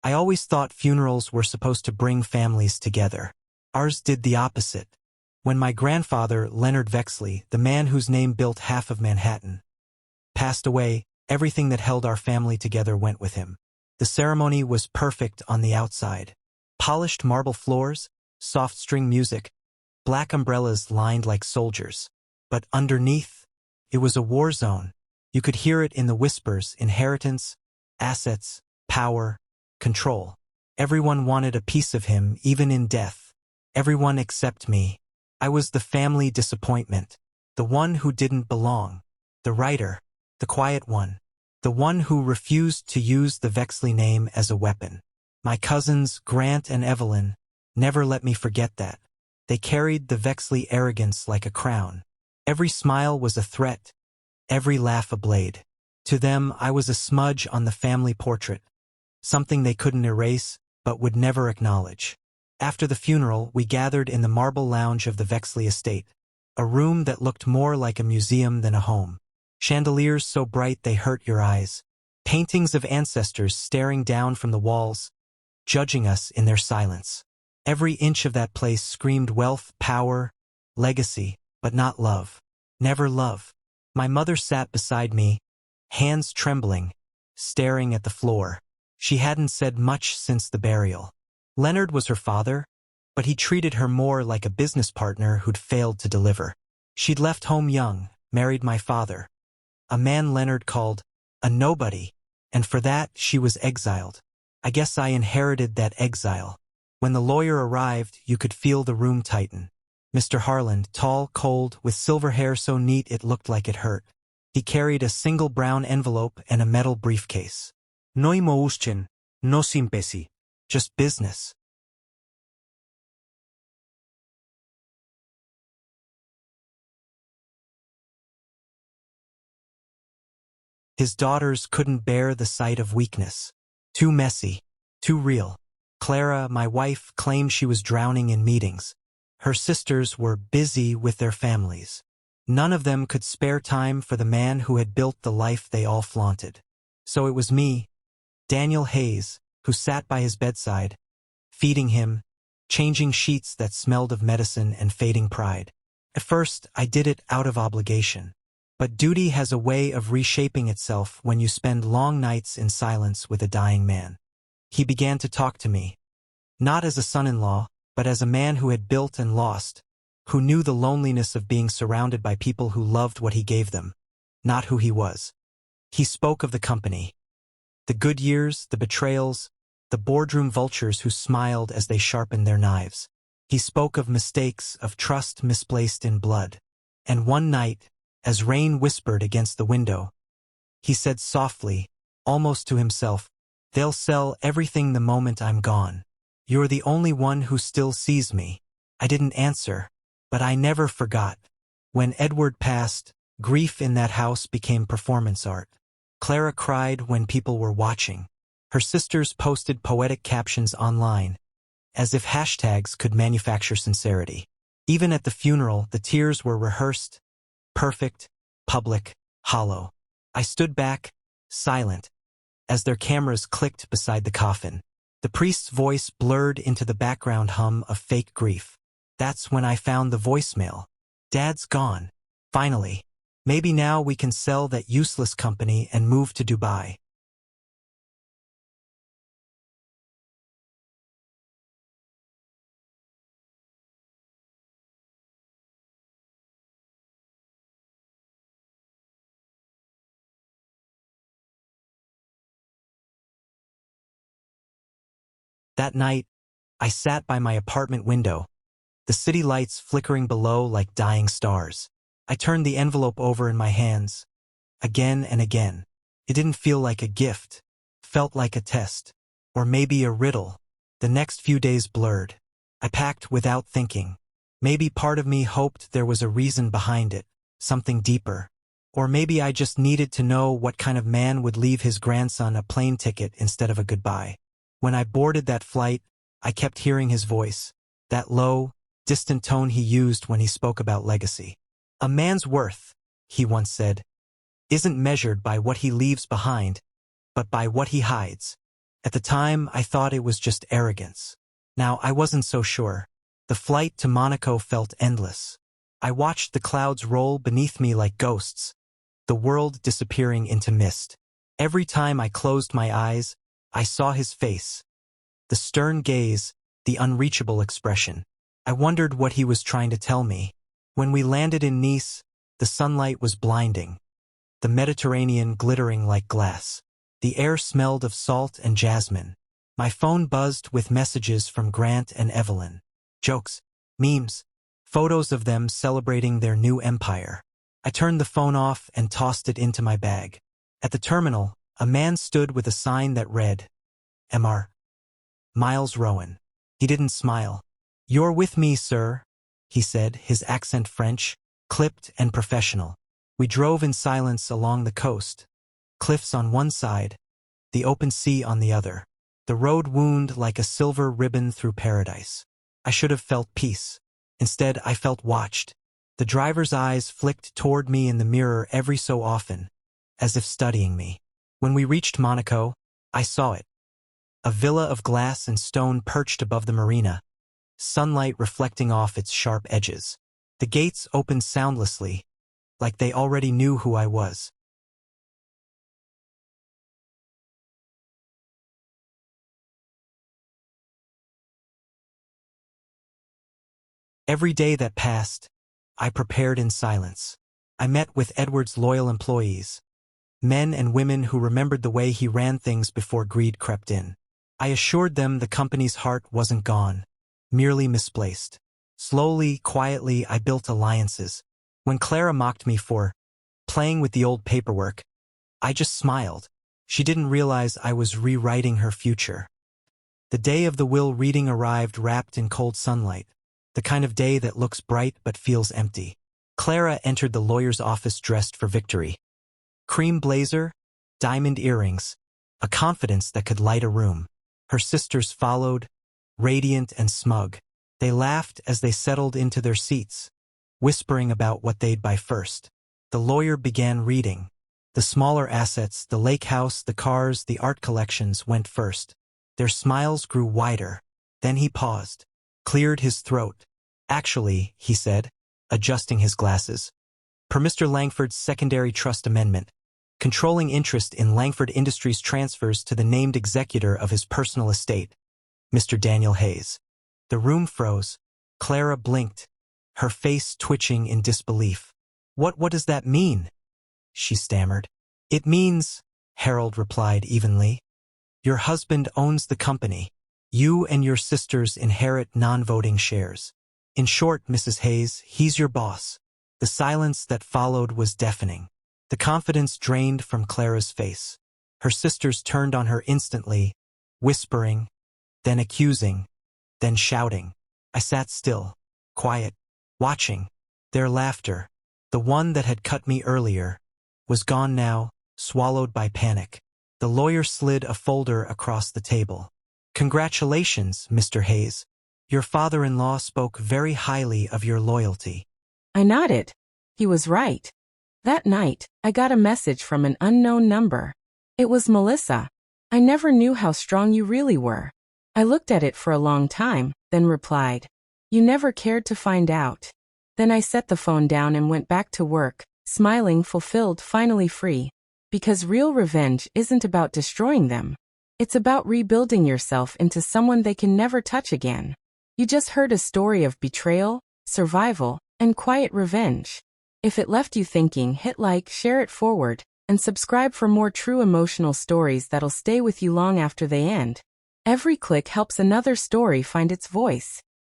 I always thought funerals were supposed to bring families together. Ours did the opposite. When my grandfather, Leonard Vexley, the man whose name built half of Manhattan, passed away, everything that held our family together went with him. The ceremony was perfect on the outside. Polished marble floors, soft string music, black umbrellas lined like soldiers. But underneath, it was a war zone. You could hear it in the whispers: inheritance, assets, power, control. Everyone wanted a piece of him, even in death. Everyone except me. I was the family disappointment, the one who didn't belong, the writer, the quiet one, the one who refused to use the Vexley name as a weapon. My cousins, Grant and Evelyn, never let me forget that. They carried the Vexley arrogance like a crown. Every smile was a threat, every laugh a blade. To them, I was a smudge on the family portrait, something they couldn't erase, but would never acknowledge. After the funeral, we gathered in the marble lounge of the Vexley estate, a room that looked more like a museum than a home. Chandeliers so bright they hurt your eyes, paintings of ancestors staring down from the walls, judging us in their silence. Every inch of that place screamed wealth, power, legacy, but not love. Never love. My mother sat beside me, hands trembling, staring at the floor. She hadn't said much since the burial. Leonard was her father, but he treated her more like a business partner who'd failed to deliver. She'd left home young, married my father, a man Leonard called a nobody, and for that she was exiled. I guess I inherited that exile. When the lawyer arrived, you could feel the room tighten. Mr. Harland, tall, cold, with silver hair so neat it looked like it hurt. He carried a single brown envelope and a metal briefcase. No emotion, no sympathy, just business. His daughters couldn't bear the sight of weakness. Too messy, too real. Clara, my wife, claimed she was drowning in meetings. Her sisters were busy with their families. None of them could spare time for the man who had built the life they all flaunted. So it was me, Daniel Hayes, who sat by his bedside, feeding him, changing sheets that smelled of medicine and fading pride. At first, I did it out of obligation. But duty has a way of reshaping itself when you spend long nights in silence with a dying man. He began to talk to me, not as a son-in-law, but as a man who had built and lost, who knew the loneliness of being surrounded by people who loved what he gave them, not who he was. He spoke of the company, the good years, the betrayals, the boardroom vultures who smiled as they sharpened their knives. He spoke of mistakes, of trust misplaced in blood. And one night, as rain whispered against the window, he said softly, almost to himself, "They'll sell everything the moment I'm gone. You're the only one who still sees me." I didn't answer, but I never forgot. When Edward passed, grief in that house became performance art. Clara cried when people were watching. Her sisters posted poetic captions online, as if hashtags could manufacture sincerity. Even at the funeral, the tears were rehearsed, perfect, public, hollow. I stood back, silent, as their cameras clicked beside the coffin. The priest's voice blurred into the background hum of fake grief. That's when I found the voicemail. "Dad's gone. Finally. Maybe now we can sell that useless company and move to Dubai." That night, I sat by my apartment window, the city lights flickering below like dying stars. I turned the envelope over in my hands, again and again. It didn't feel like a gift, felt like a test, or maybe a riddle. The next few days blurred. I packed without thinking. Maybe part of me hoped there was a reason behind it, something deeper. Or maybe I just needed to know what kind of man would leave his grandson a plane ticket instead of a goodbye. When I boarded that flight, I kept hearing his voice, that low, distant tone he used when he spoke about legacy. "A man's worth," he once said, "isn't measured by what he leaves behind, but by what he hides." At the time, I thought it was just arrogance. Now, I wasn't so sure. The flight to Monaco felt endless. I watched the clouds roll beneath me like ghosts, the world disappearing into mist. Every time I closed my eyes, I saw his face. The stern gaze, the unreachable expression. I wondered what he was trying to tell me. When we landed in Nice, the sunlight was blinding, the Mediterranean glittering like glass. The air smelled of salt and jasmine. My phone buzzed with messages from Grant and Evelyn. Jokes, memes, photos of them celebrating their new empire. I turned the phone off and tossed it into my bag. At the terminal, a man stood with a sign that read, Mr. Miles Rowan. He didn't smile. "You're with me, sir," he said, his accent French, clipped and professional. We drove in silence along the coast. Cliffs on one side, the open sea on the other. The road wound like a silver ribbon through paradise. I should have felt peace. Instead, I felt watched. The driver's eyes flicked toward me in the mirror every so often, as if studying me. When we reached Monaco, I saw it. A villa of glass and stone perched above the marina, sunlight reflecting off its sharp edges. The gates opened soundlessly, like they already knew who I was. Every day that passed, I prepared in silence. I met with Edward's loyal employees, men and women who remembered the way he ran things before greed crept in. I assured them the company's heart wasn't gone, merely misplaced. Slowly, quietly, I built alliances. When Clara mocked me for playing with the old paperwork, I just smiled. She didn't realize I was rewriting her future. The day of the will reading arrived wrapped in cold sunlight, the kind of day that looks bright but feels empty. Clara entered the lawyer's office dressed for victory. Cream blazer, diamond earrings, a confidence that could light a room. Her sisters followed, radiant and smug. They laughed as they settled into their seats, whispering about what they'd buy first. The lawyer began reading. The smaller assets, the lake house, the cars, the art collections went first. Their smiles grew wider. Then he paused, cleared his throat. "Actually," he said, adjusting his glasses, "per Mr. Langford's secondary trust amendment, controlling interest in Langford Industries transfers to the named executor of his personal estate, Mr. Daniel Hayes." The room froze. Clara blinked, her face twitching in disbelief. What does that mean?" she stammered. "It means," Harold replied evenly, "your husband owns the company. You and your sisters inherit non-voting shares. In short, Mrs. Hayes, he's your boss." The silence that followed was deafening. The confidence drained from Clara's face. Her sisters turned on her instantly, whispering, then accusing, then shouting. I sat still, quiet, watching. Their laughter, the one that had cut me earlier, was gone now, swallowed by panic. The lawyer slid a folder across the table. "Congratulations, Mr. Hayes. Your father-in-law spoke very highly of your loyalty." I nodded. He was right. That night, I got a message from an unknown number. It was Melissa. "I never knew how strong you really were." I looked at it for a long time, then replied, "You never cared to find out." Then I set the phone down and went back to work, smiling, fulfilled, finally free. Because real revenge isn't about destroying them. It's about rebuilding yourself into someone they can never touch again. You just heard a story of betrayal, survival, and quiet revenge. If it left you thinking, hit like, share it forward, and subscribe for more true emotional stories that'll stay with you long after they end. Every click helps another story find its voice.